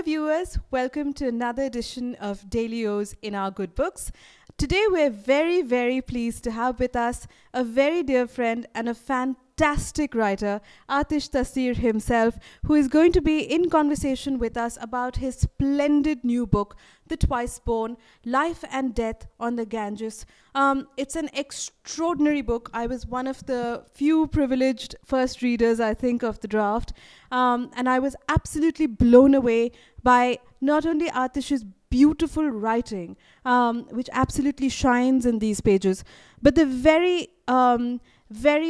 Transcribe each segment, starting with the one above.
viewers, welcome to another edition of DailyO's In Our Good Books. Today we're very, very pleased to have with us a very dear friend and a fantastic writer, Atish Taseer himself, who is going to be in conversation with us about his splendid new book, The Twice Born, Life and Death on the Ganges. It's an extraordinary book. I was one of the few privileged first readers, I think, of the draft. And I was absolutely blown away by not only Atish's beautiful writing, which absolutely shines in these pages, but the very,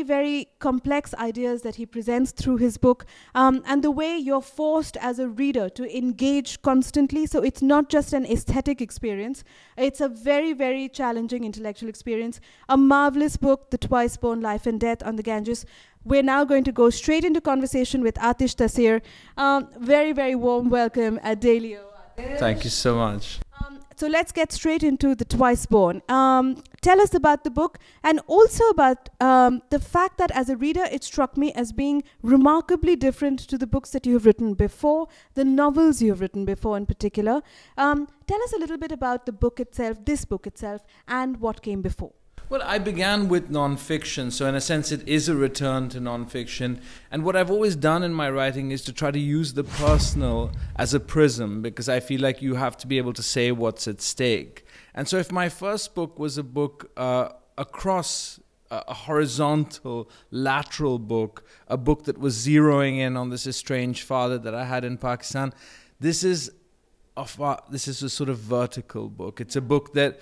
very complex ideas that he presents through his book, and the way you're forced as a reader to engage constantly. So it's not just an aesthetic experience, it's a very, very challenging intellectual experience. A marvelous book, The Twice Born, Life and Death on the Ganges. We're now going to go straight into conversation with Atish Taseer. Very, very warm welcome at DailyO. Thank you so much. So let's get straight into The Twice Born. Tell us about the book, and also about the fact that as a reader it struck me as being remarkably different to the books that you have written before, the novels you have written before in particular. Tell us a little bit about the book itself, this book itself, and what came before. Well, I began with non-fiction, so in a sense it is a return to non-fiction. And what I've always done in my writing is to try to use the personal as a prism, because I feel like you have to be able to say what's at stake. And so if my first book was a book across a horizontal, lateral book, a book that was zeroing in on this estranged father that I had in Pakistan, this is a sort of vertical book. It's a book that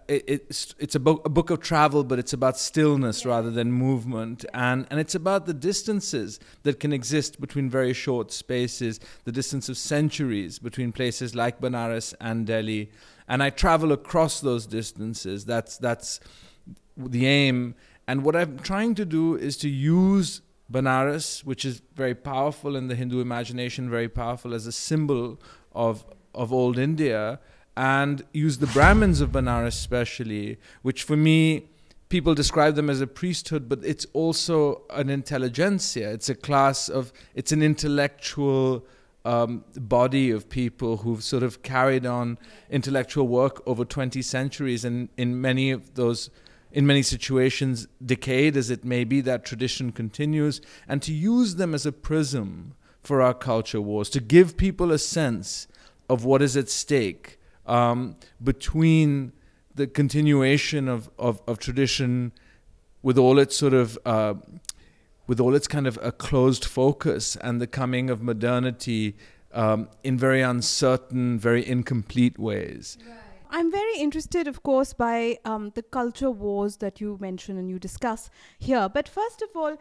it's a book of travel, but it's about stillness rather than movement, and it's about the distances that can exist between very short spaces, the distance of centuries between places like Benaras and Delhi, and I travel across those distances. That's the aim, and what I'm trying to do is to use Benaras, which is very powerful in the Hindu imagination, very powerful as a symbol of old India, and use the Brahmins of Benaras especially, which for me, people describe them as a priesthood, but it's also an intelligentsia. It's a class of, it's an intellectual body of people who've sort of carried on intellectual work over 20 centuries, and in many situations, decayed as it may be, that tradition continues, and to use them as a prism for our culture wars, to give people a sense of what is at stake between the continuation of tradition with all its sort of kind of a closed focus, and the coming of modernity in very uncertain, very incomplete ways. Right. I'm very interested, of course, by the culture wars that you mention and you discuss here. But first of all,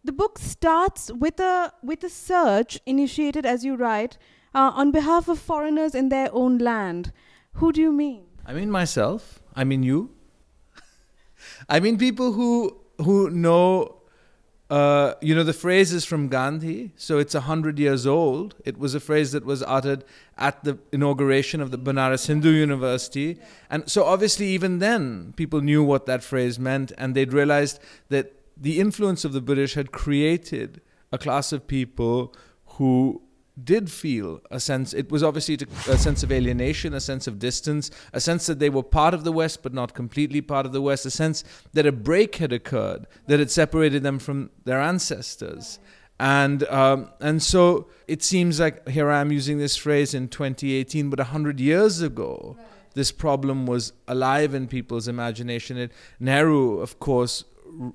the book starts with a search initiated, as you write, on behalf of foreigners in their own land. Who do you mean? I mean myself. I mean you. I mean people who know, the phrase is from Gandhi, so it's 100 years old. It was a phrase that was uttered at the inauguration of the Benaras Hindu University. And so obviously even then people knew what that phrase meant, and they'd realized that the influence of the British had created a class of people who did feel a sense, it was obviously a sense of alienation, a sense of distance, a sense that they were part of the West but not completely part of the West, a sense that a break had occurred that had separated them from their ancestors. And so it seems like here I am using this phrase in 2018, but 100 years ago, this problem was alive in people's imagination. Nehru, of course,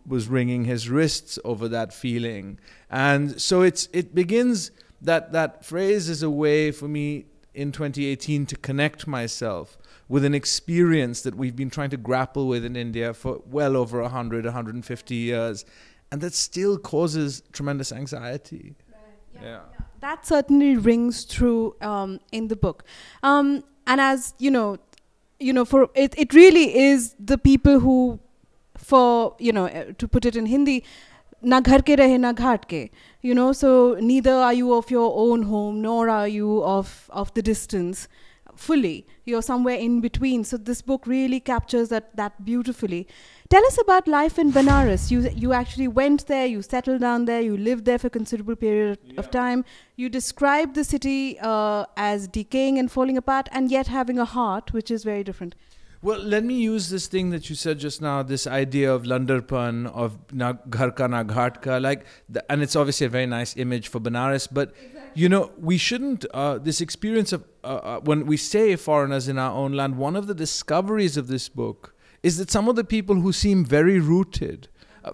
was wringing his wrists over that feeling. And so it begins, that phrase is a way for me in 2018 to connect myself with an experience that we've been trying to grapple with in India for well over 150 years, and that still causes tremendous anxiety. Right. Yeah. That certainly rings through in the book. And as for it really is the people who, to put it in Hindi, na ghar ke rahe na ghat ke, so neither are you of your own home, nor are you of the distance. fully. You're somewhere in between. So this book really captures that beautifully. Tell us about life in Benaras. You actually went there, you settled down there, you lived there for a considerable period of time. You described the city as decaying and falling apart, and yet having a heart, which is very different. Well, let me use this thing that you said just now, this idea of Landarpan, of na ghar ka na ghat ka, like, and it's obviously a very nice image for Benares, but you know, we shouldn't, this experience of, when we say foreigners in our own land, one of the discoveries of this book is that some of the people who seem very rooted,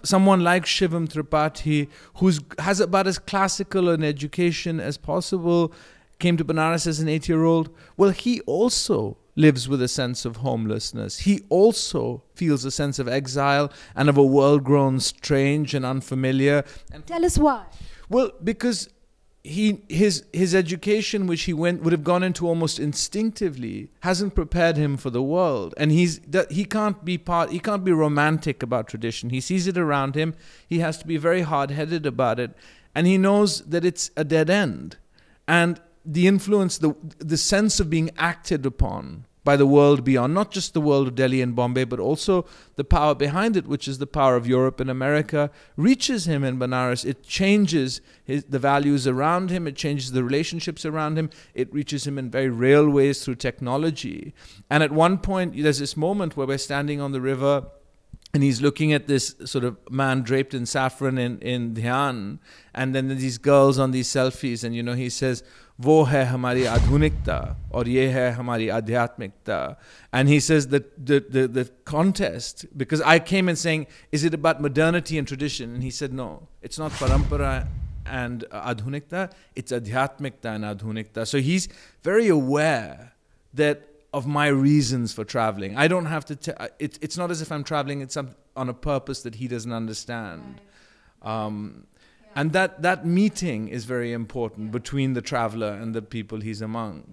someone like Shivam Tripathi, who has about as classical an education as possible, came to Benares as an 8-year-old, well, he also lives with a sense of homelessness. He also feels a sense of exile and of a world grown strange and unfamiliar. And tell us why. Well, because his education, which he would have gone into almost instinctively, hasn't prepared him for the world, and he can't be romantic about tradition. He sees it around him. He has to be very hard-headed about it, and he knows that it's a dead end. And the influence, the sense of being acted upon by the world beyond, not just the world of Delhi and Bombay, but also the power behind it, which is the power of Europe and America, reaches him in Benares. It changes the values around him. It changes the relationships around him. It reaches him in very real ways through technology. And at one point, there's this moment where we're standing on the river, and he's looking at this sort of man draped in saffron in dhyan, and then these girls on these selfies, and you know, he says, "Wo hai hamari adhunikta, aur ye hai hamari adhyatmikta." And he says that the contest, because I came in saying, is it about modernity and tradition? And he said, no, it's not parampara and adhunikta, it's adhyatmikta and adhunikta. So he's very aware of my reasons for traveling. I don't have to, it's not as if I'm traveling on a purpose that he doesn't understand. And that meeting is very important between the traveler and the people he's among.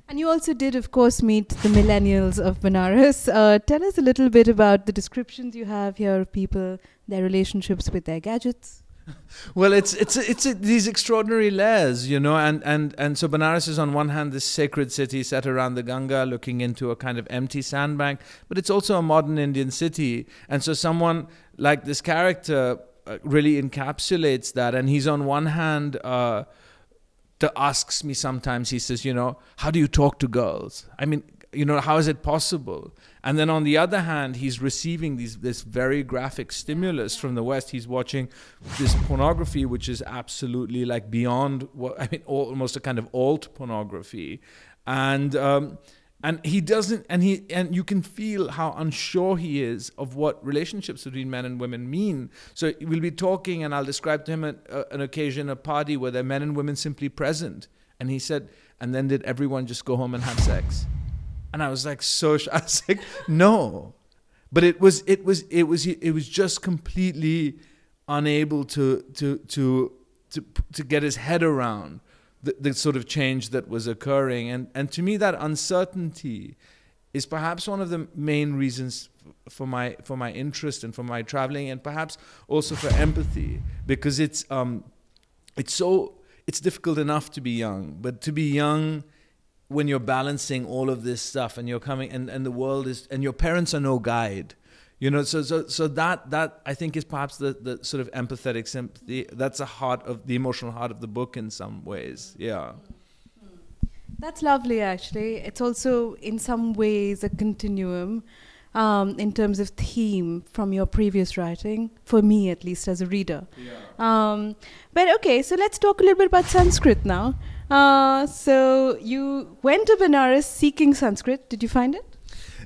And you also did, of course, meet the millennials of Benares. Tell us a little bit about the descriptions you have here of people, their relationships with their gadgets. Well, it's these extraordinary layers, you know, and so Benares is on one hand this sacred city set around the Ganga, looking into a kind of empty sandbank, but it's also a modern Indian city, and so someone like this character really encapsulates that. And he's on one hand asks me sometimes, he says, you know, how do you talk to girls? I mean, you know, how is it possible? And then on the other hand, he's receiving this very graphic stimulus from the West. He's watching this pornography, which is absolutely like beyond what, I mean, almost a kind of alt pornography. And he doesn't, and you can feel how unsure he is of what relationships between men and women mean. So we'll be talking, and I'll describe to him an occasion, a party where there are men and women simply present. And he said, and then did everyone just go home and have sex? And I was like, I was like, no. But it was just completely unable to get his head around the sort of change that was occurring. And to me, that uncertainty is perhaps one of the main reasons for my interest and for my traveling, and perhaps also for empathy, because it's difficult enough to be young, but to be young when you're balancing all of this stuff and you're coming and the world is, and your parents are no guide. You know, so that I think is perhaps the sort of empathetic sympathy. That's the emotional heart of the book in some ways. Yeah. That's lovely, actually. It's also in some ways a continuum in terms of theme from your previous writing, for me at least as a reader. Yeah. But okay, so let's talk a little bit about Sanskrit now. So you went to Benares seeking Sanskrit. Did you find it?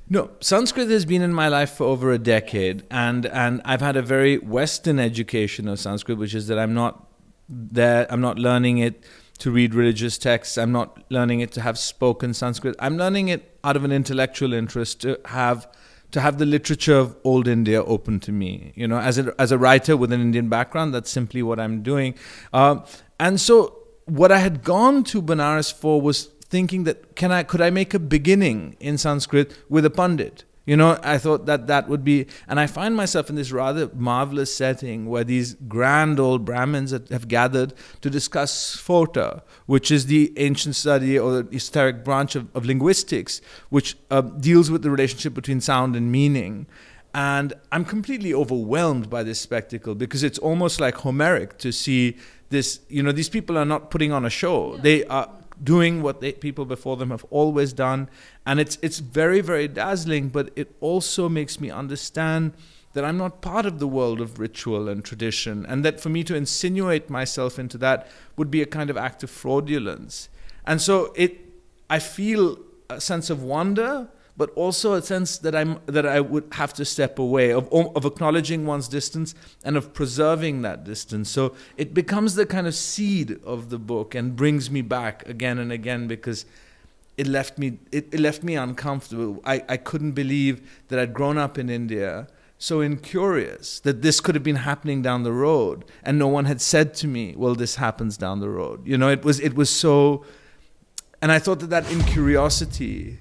No, Sanskrit has been in my life for over a decade, and I've had a very Western education of Sanskrit, which is that I'm not learning it to read religious texts. I'm not learning it to have spoken Sanskrit. I'm learning it out of an intellectual interest, to have the literature of old India open to me. You know, as a writer with an Indian background, that's simply what I'm doing. And so what I had gone to Benares for was thinking that could I make a beginning in Sanskrit with a Pandit? You know, I thought that that would be, and I find myself in this rather marvelous setting where these grand old Brahmins have gathered to discuss Sphota, which is the ancient study or the historic branch of linguistics, which deals with the relationship between sound and meaning. And I'm completely overwhelmed by this spectacle because it's almost like Homeric to see this, you know, these people are not putting on a show. They are doing what people before them have always done. And it's very, very dazzling, but it also makes me understand that I'm not part of the world of ritual and tradition, and that for me to insinuate myself into that would be a kind of act of fraudulence. And so I feel a sense of wonder, but also a sense that I would have to step away, of acknowledging one's distance and of preserving that distance. So it becomes the kind of seed of the book and brings me back again and again, because it left me uncomfortable. I couldn't believe that I'd grown up in India, so incurious that this could have been happening down the road, and no one had said to me, well, this happens down the road. You know, it was so, and I thought that incuriosity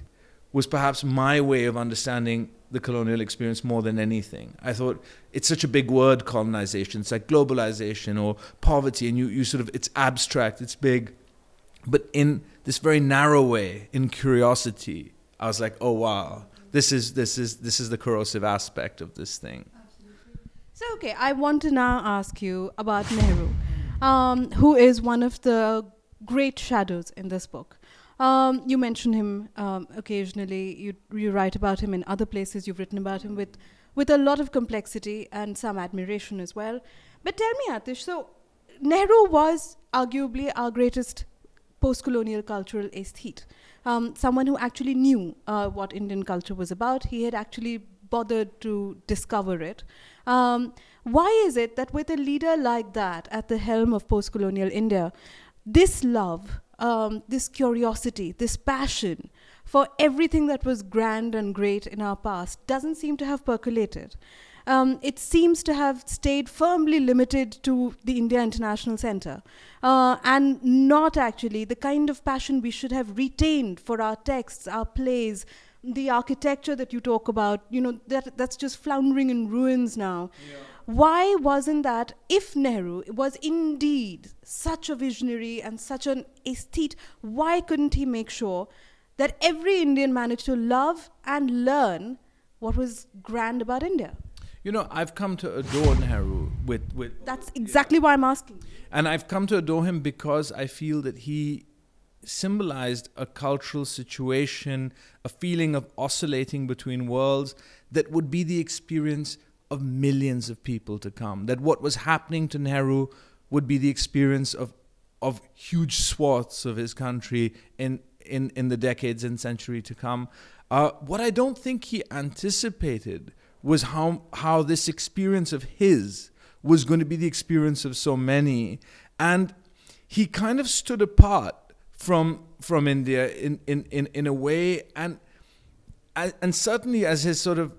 was perhaps my way of understanding the colonial experience more than anything. I thought it's such a big word, colonization. It's like globalization or poverty, and you sort of, it's abstract, it's big. But in this very narrow way, in curiosity, I was like, oh wow, this is the corrosive aspect of this thing. Absolutely. So okay, I want to now ask you about Nehru, who is one of the great shadows in this book. You mention him occasionally. You write about him in other places. You've written about him with a lot of complexity and some admiration as well. But tell me, Atish, so Nehru was arguably our greatest post-colonial cultural aesthete, someone who actually knew what Indian culture was about. He had actually bothered to discover it. Why is it that with a leader like that at the helm of post-colonial India, this love, this curiosity, this passion for everything that was grand and great in our past doesn't seem to have percolated? It seems to have stayed firmly limited to the India International Center, and not actually the kind of passion we should have retained for our texts, our plays, the architecture that you talk about, you know, that's just floundering in ruins now. Yeah. Why wasn't that, if Nehru was indeed such a visionary and such an aesthete, why couldn't he make sure that every Indian managed to love and learn what was grand about India? You know, I've come to adore Nehru with That's exactly why I'm asking. And I've come to adore him because I feel that he symbolized a cultural situation, a feeling of oscillating between worlds that would be the experience of millions of people to come. That what was happening to Nehru would be the experience of huge swaths of his country in the decades and century to come. What I don't think he anticipated was how this experience of his was going to be the experience of so many. And he kind of stood apart from India in a way, and certainly as his sort of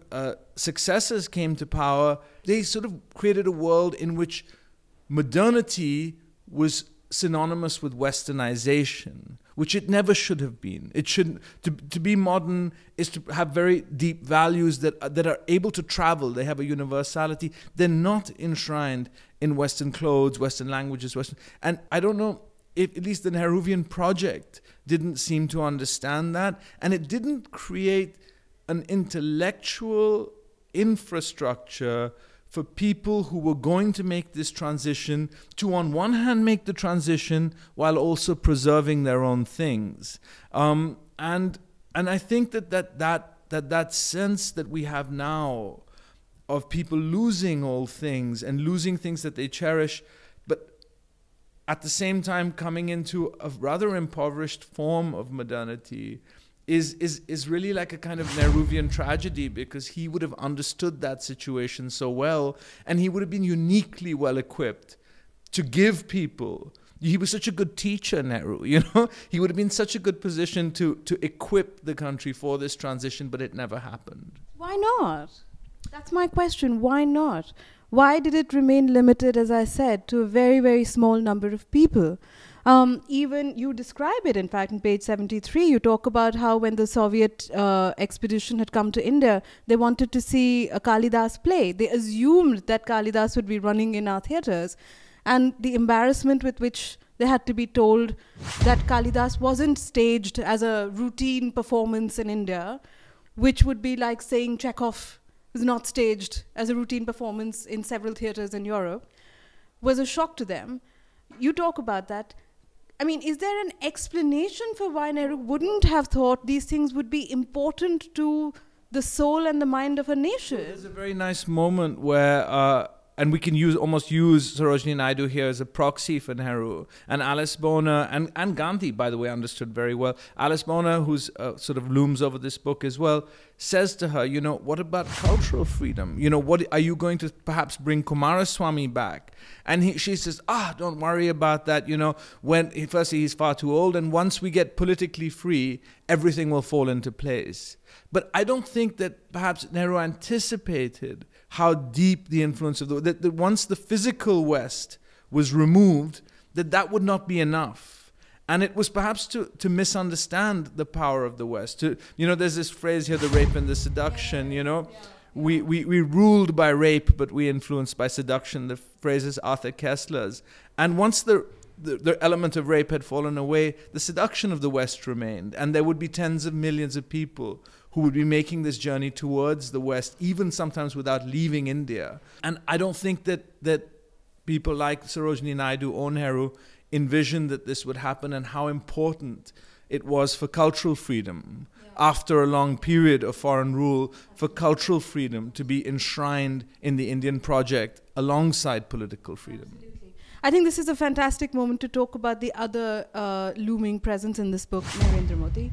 successors came to power, they sort of created a world in which modernity was synonymous with westernization, which it never should have been. It shouldn't. To be modern is to have very deep values that are able to travel. They have a universality. They're not enshrined in Western clothes, Western languages, Western. And I don't know if at least the Nehruvian project didn't seem to understand that, and it didn't create an intellectual infrastructure for people who were going to make this transition to, on one hand, make the transition while also preserving their own things. And I think that sense that we have now of people losing all things and losing things that they cherish, but at the same time coming into a rather impoverished form of modernity, is really like a kind of Nehruvian tragedy, because he would have understood that situation so well, and he would have been uniquely well equipped to give people. He was such a good teacher, Nehru, you know? He would have been such a good position to equip the country for this transition, but it never happened. Why not? That's my question. Why not? Why did it remain limited, as I said, to a very, very small number of people? Even you describe it, in fact, in page 73, you talk about how when the Soviet expedition had come to India, they wanted to see a Kalidas play. They assumed that Kalidas would be running in our theatres. And the embarrassment with which they had to be told that Kalidas wasn't staged as a routine performance in India, which would be like saying Chekhov is not staged as a routine performance in several theatres in Europe, was a shock to them. You talk about that. I mean, is there an explanation for why Nehru wouldn't have thought these things would be important to the soul and the mind of a nation? Well, there's a very nice moment where, and we can almost use Sarojini Naidu here as a proxy for Nehru. And Alice Boner, and Gandhi, by the way, understood very well. Alice Boner, who's sort of looms over this book as well, says to her, you know, what about cultural freedom? You know, what are you going to perhaps bring Kumaraswamy back? And she says, don't worry about that. You know, firstly, he's far too old. And once we get politically free, everything will fall into place. But I don't think that perhaps Nehru anticipated how deep the influence of that once the physical West was removed, that would not be enough. And it was perhaps to misunderstand the power of the West. There's this phrase here, the rape and the seduction, you know. We ruled by rape, but we influenced by seduction. The phrase is Arthur Koestler's. And once the element of rape had fallen away, the seduction of the West remained. And there would be tens of millions of people who would be making this journey towards the West, even sometimes without leaving India. And I don't think that people like Sarojini Naidu or Nehru envisioned that this would happen, and how important it was for cultural freedom, after a long period of foreign rule, for cultural freedom to be enshrined in the Indian project alongside political freedom. Absolutely. I think this is a fantastic moment to talk about the other looming presence in this book, Narendra Modi.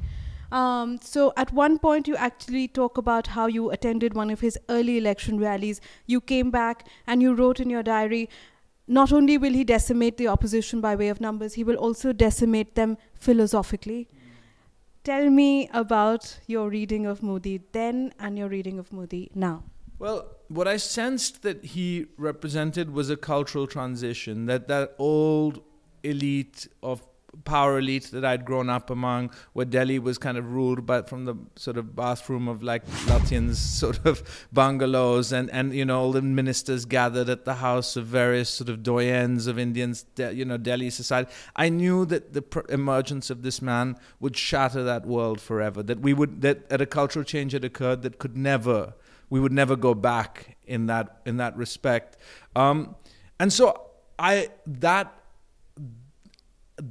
So at one point you actually talk about how you attended one of his early election rallies. You came back and you wrote in your diary, not only will he decimate the opposition by way of numbers, he will also decimate them philosophically. Tell me about your reading of Modi then and your reading of Modi now. Well, what I sensed that he represented was a cultural transition, that old elite of power elite that I'd grown up among, where Delhi was kind of ruled from the sort of bathroom of like Lutyens sort of bungalows, and you know, all the ministers gathered at the house of various sort of doyens of Indians, Delhi society. I knew that the emergence of this man would shatter that world forever, that a cultural change had occurred that we would never go back in that respect. And so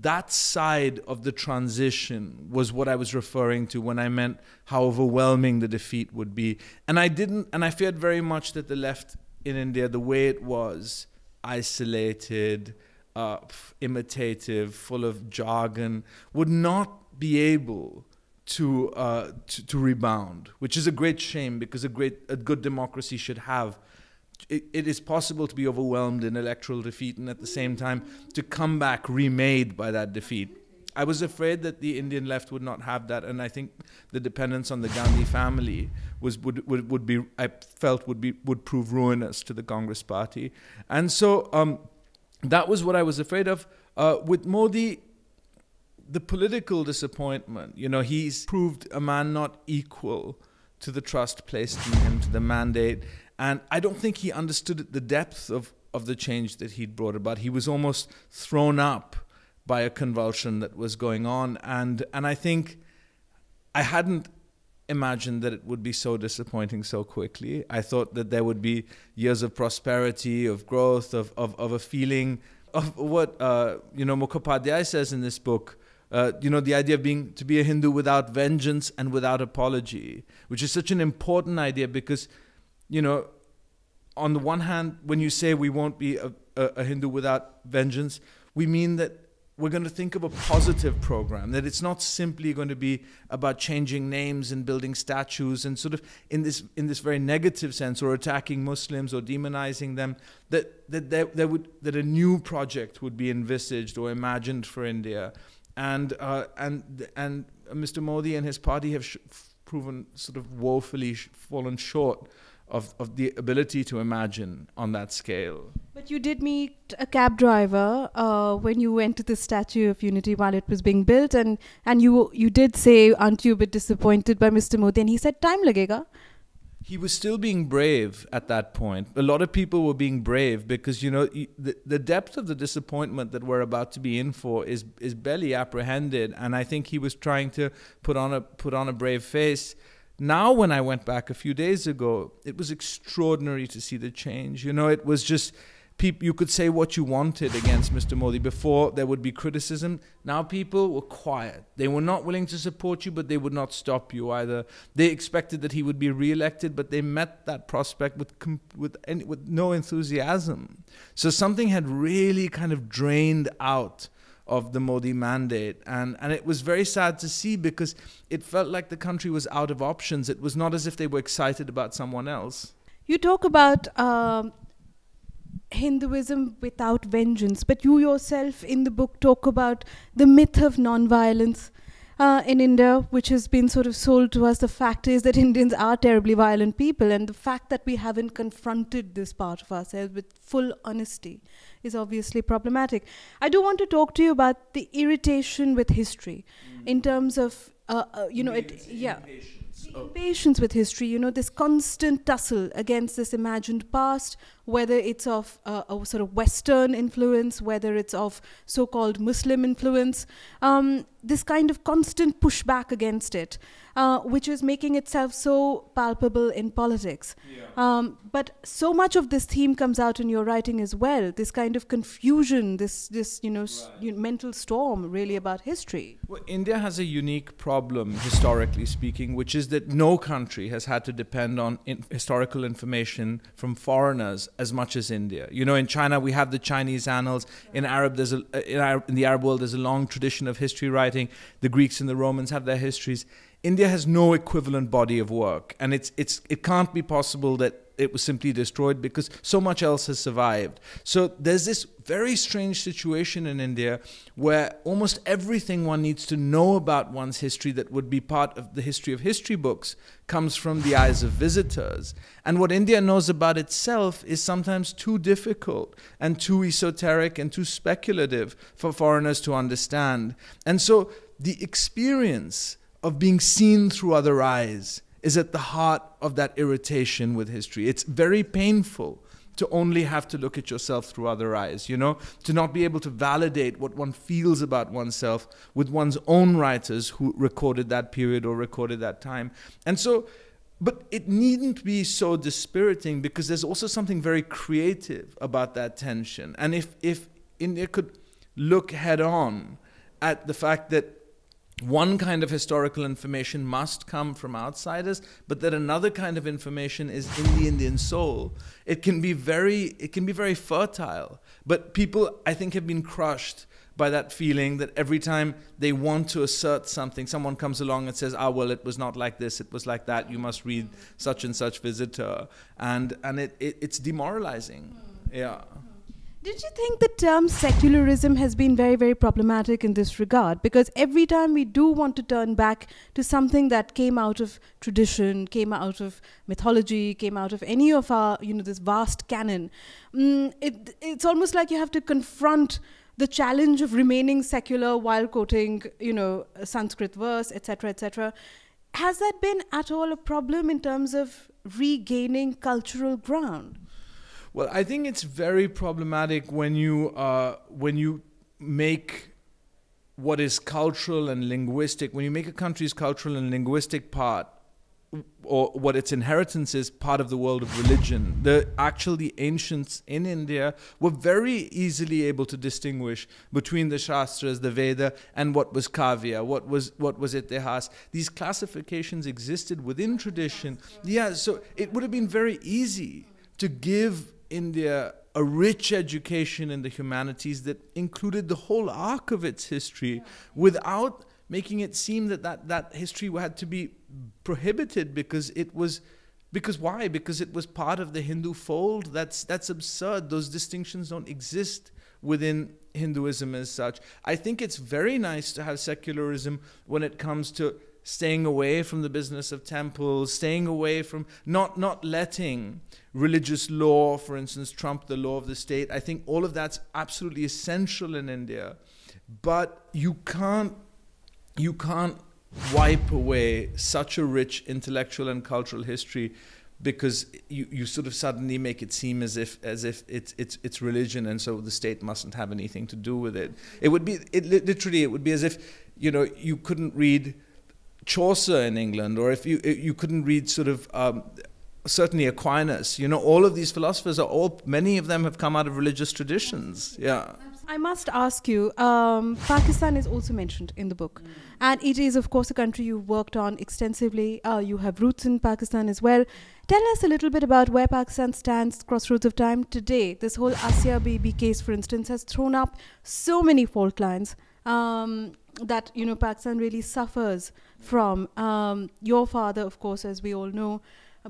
that side of the transition was what I was referring to when I meant how overwhelming the defeat would be. And I feared very much that the left in India, the way it was, isolated, imitative, full of jargon, would not be able to rebound, which is a great shame, because a good democracy should have. It is possible to be overwhelmed in electoral defeat and at the same time to come back remade by that defeat. I was afraid that the Indian left would not have that, and I think the dependence on the Gandhi family would prove ruinous to the Congress party. And so that was what I was afraid of. With Modi, the political disappointment, he's proved a man not equal to the trust placed in him, to the mandate. And I don't think he understood the depth of the change that he'd brought about. He was almost thrown up by a convulsion that was going on. And I think I hadn't imagined that it would be so disappointing so quickly. I thought that there would be years of prosperity, of growth, of a feeling of what Mukhopadhyay says in this book. The idea of to be a Hindu without vengeance and without apology, which is such an important idea, because on the one hand, when you say we won't be a Hindu without vengeance, we mean that we're going to think of a positive program, that it's not simply going to be about changing names and building statues and sort of in this very negative sense, or attacking Muslims or demonizing them, that a new project would be envisaged or imagined for India. And Mr. Modi and his party have proven sort of woefully fallen short of the ability to imagine on that scale. But you did meet a cab driver when you went to the Statue of Unity while it was being built, and you did say, aren't you a bit disappointed by Mr. Modi? And he said, time lagega. He was still being brave at that point. A lot of people were being brave because, you know, the depth of the disappointment that we're about to be in for is barely apprehended. And I think he was trying to put on a brave face. Now, when I went back a few days ago, it was extraordinary to see the change. You know, it was just you could say what you wanted against Mr. Modi. Before, there would be criticism. Now people were quiet. They were not willing to support you, but they would not stop you either. They expected that he would be re-elected, but they met that prospect with no enthusiasm. So something had really kind of drained out of the Modi mandate. And it was very sad to see because it felt like the country was out of options. It was not as if they were excited about someone else. You talk about Hinduism without vengeance, but you yourself in the book talk about the myth of non-violence in India, which has been sort of sold to us. The fact is that Indians are terribly violent people, and the fact that we haven't confronted this part of ourselves with full honesty is obviously problematic. I do want to talk to you about the irritation with history in terms of, impatience with history, you know, this constant tussle against this imagined past, whether it's of a sort of Western influence, whether it's of so-called Muslim influence, this kind of constant pushback against it, which is making itself so palpable in politics. Yeah. But so much of this theme comes out in your writing as well, this kind of confusion, this mental storm really about history. Well, India has a unique problem, historically speaking, which is that no country has had to depend on historical information from foreigners as much as India. You know, in China, we have the Chinese annals. In in the Arab world, there's a long tradition of history writing. The Greeks and the Romans have their histories. India has no equivalent body of work, and it can't be possible that it was simply destroyed because so much else has survived. So there's this very strange situation in India where almost everything one needs to know about one's history that would be part of the history of history books comes from the eyes of visitors. And what India knows about itself is sometimes too difficult and too esoteric and too speculative for foreigners to understand. And so the experience of being seen through other eyes is at the heart of that irritation with history. It's very painful to only have to look at yourself through other eyes, you know, to not be able to validate what one feels about oneself with one's own writers who recorded that period or recorded that time. And so, but it needn't be so dispiriting because there's also something very creative about that tension. And if India could look head on at the fact that one kind of historical information must come from outsiders, but that another kind of information is in the Indian soul, it can be very fertile. But people, I think, have been crushed by that feeling that every time they want to assert something, someone comes along and says, well, it was not like this, it was like that, you must read such and such visitor. And it's demoralizing. Yeah. Did you think the term secularism has been very, very problematic in this regard? Because every time we do want to turn back to something that came out of tradition, came out of mythology, came out of any of our, this vast canon, it's almost like you have to confront the challenge of remaining secular while quoting, a Sanskrit verse, etc., etc. Has that been at all a problem in terms of regaining cultural ground? Well, I think it's very problematic when you make what is cultural and linguistic, when you make a country's cultural and linguistic part, or what its inheritance is, part of the world of religion. The ancients in India were very easily able to distinguish between the Shastras, the Veda, and what was Kavya, what was Itihas. These classifications existed within tradition. Yeah, so it would have been very easy to give India a rich education in the humanities that included the whole arc of its history without making it seem that history had to be prohibited because why? Because it was part of the Hindu fold. That's absurd. Those distinctions don't exist within Hinduism as such. I think it's very nice to have secularism when it comes to staying away from the business of temples, staying away from not letting religious law, for instance, trump the law of the state. I think all of that's absolutely essential in India. But you can't wipe away such a rich intellectual and cultural history because you sort of suddenly make it seem as if it's religion, and so the state mustn't have anything to do with it. It would be as if, you know, you couldn't read Chaucer in England, or if you couldn't read sort of certainly Aquinas. You know, all of these philosophers many of them have come out of religious traditions. Yeah. I must ask you, Pakistan is also mentioned in the book. And it is, of course, a country you've worked on extensively. You have roots in Pakistan as well. Tell us a little bit about where Pakistan stands, crossroads of time today. This whole Asia Bibi case, for instance, has thrown up so many fault lines that, you know, Pakistan really suffers from. Your father, of course, as we all know,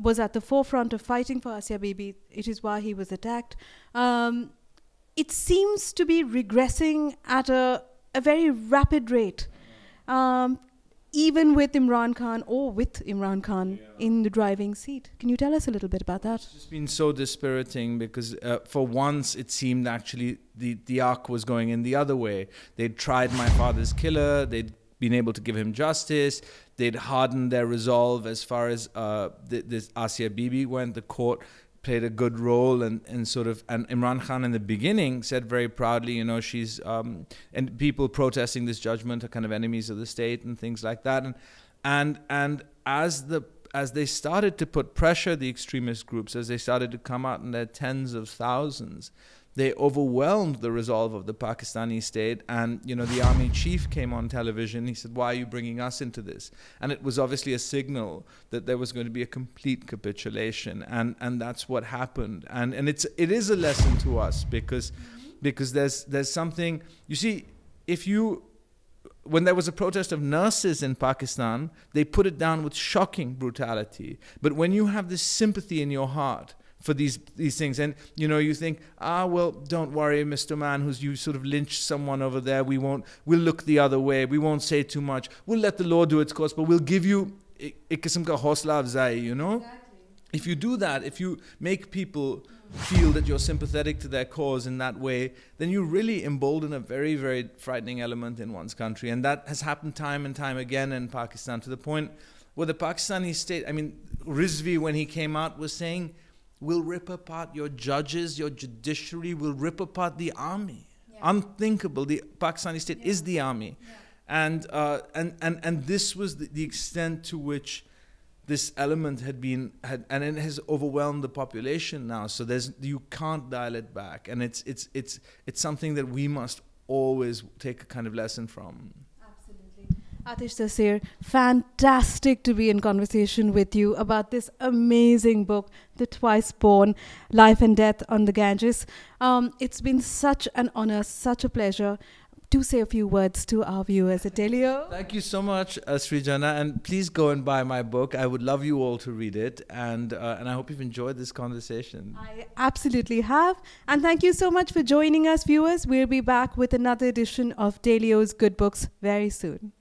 was at the forefront of fighting for Asia Bibi. It is why he was attacked. It seems to be regressing at a very rapid rate, even with Imran Khan in the driving seat. Can you tell us a little bit about that? It's just been so dispiriting because for once it seemed actually the arc was going in the other way. They'd tried my father's killer, they'd been able to give him justice, they'd hardened their resolve as far as this Asia Bibi went. The court played a good role, and Imran Khan in the beginning said very proudly, you know, she's and people protesting this judgment are kind of enemies of the state and things like that, and as they started to put pressure, the extremist groups, as they started to come out in their tens of thousands, they overwhelmed the resolve of the Pakistani state. And, you know, the army chief came on television. He said, why are you bringing us into this? And it was obviously a signal that there was going to be a complete capitulation. And that's what happened. And it is a lesson to us because there's something, you see, when there was a protest of nurses in Pakistan, they put it down with shocking brutality. But when you have this sympathy in your heart for these things, and you know, you think, well, don't worry, Mr. Man, you sort of lynched someone over there, we'll look the other way, we won't say too much, we'll let the law do its course, but we'll give you ek qisam ka hausla afzai, you know. Exactly. If you do that, if you make people feel that you're sympathetic to their cause in that way, then you really embolden a very, very frightening element in one's country. And that has happened time and time again in Pakistan, to the point where the Pakistani state, I mean, Rizvi, when he came out, was saying, we'll rip apart your judges, your judiciary, we'll rip apart the army. Yeah. Unthinkable. The Pakistani state is the army. Yeah. And this was the extent to which this element had and it has overwhelmed the population now. So you can't dial it back. And it's something that we must always take a kind of lesson from. Atish Tasir, fantastic to be in conversation with you about this amazing book, The Twice Born, Life and Death on the Ganges. It's been such an honor, such a pleasure. Do say a few words to our viewers at DailyO. Thank you so much, Srijana, and please go and buy my book. I would love you all to read it, and I hope you've enjoyed this conversation. I absolutely have, and thank you so much for joining us, viewers. We'll be back with another edition of DailyO's Good Books very soon.